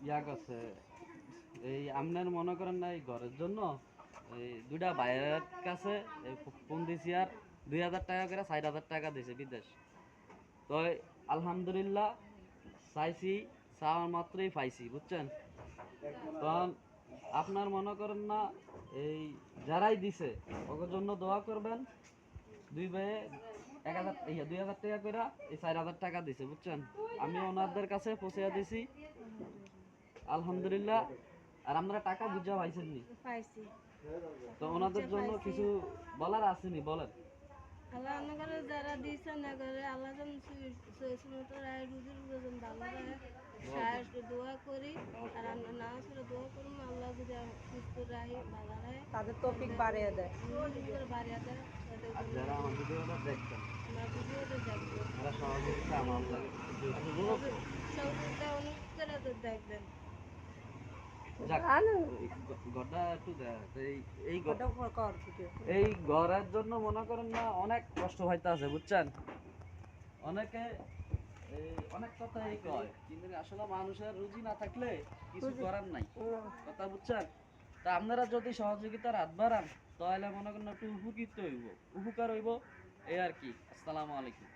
ইয়া করছে এই আপনার মনে করেন না এই ঘরের জন্য এই দুইটা ভাইয়ের কাছে ফোন দিছি আর 2,000 টাকা করে 4,000 টাকা দিছে বিদেশ। তো আলহামদুলিল্লাহ চাইছি, চাওয়ার মাত্রই পাইছি, বুঝছেন? তখন আপনার মনে করেন না এই যারাই দিছে ওদের জন্য দোয়া করবেন। দুই ভাইয়ে 2,000 টাকা করে এই 4,000 টাকা দিছে, বুঝছেন? আমি ওনাদের কাছে পৌঁছে দিছি আলহামদুলিল্লাহ। আর আমরা টাকা বুঝা পাইছেন নি? পাইছি। তো টাকা ওনাদের বুঝে জন্য পাইছি। কিছু বলার আসেনি, বলেন। আল্লাহ না করে যারা দিয়েছে না করে আল্লাহ যেন সুসমত রায় রুজির যেন ভালো রায় সাহায্য দোয়া করি। আর আমরা না আসলে দোয়া করুন আল্লাহ যদি সুস্থ রায় ভালো রায় তাদের তৌফিক বাড়িয়ে দেয়। করে বাড়িয়ে দেয় তাদের আর জন্য যারা আমার ভিডিওটা দেখছেন আমার ভিডিওতে দেখবেন। তারা সহযোগিতা আমার লাগে অনুরোধ করুন। সহযোগিতা অনেক করে তো দেখবেন। যাক, আনু এই ঘরটা একটু দেখ এই এই ওটা কর ভিডিও। এই ঘরের জন্য মনে করেন না অনেক কষ্ট হইতে আছে, বুঝছেন? অনেকে এই অনেক কথাই কয়, কিন্তু আসলে মানুষের রুজি না থাকলে কিছু করার নাই, কথা বুঝছেন? তা আপনারা যদি সহযোগিতার হাত বাড়ান তাহলে মনে করেন একটু উপকৃত হইব, উপকার হইব, এই আর কি। আসসালামু আলাইকুম।